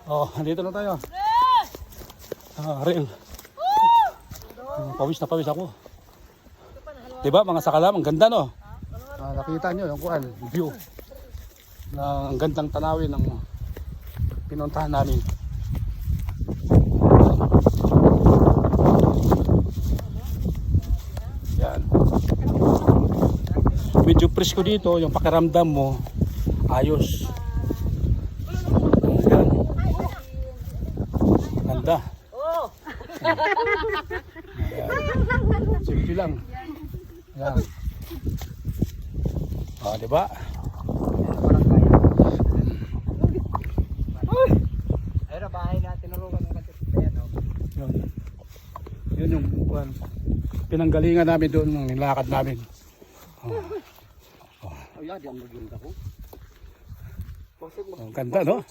Oh, dito na tayo. Real. Pawis na pawis ako. Diba mga sakalam, ang ganda no? Nakita nyo yung kuan, view. Na ang gandang tanawin ng pinuntahan namin. Yan. Medyo presko dito, yung pakiramdam mo, ayos. Yan. Ganda. Ayan. Simple lang. Yan. Diba? Ayun na bahay na tinulungan ng katipayan. Yun. Yun yung pinanggalingan namin doon ng nilakad namin. Ay, di ang maganda ko. Ang ganda no?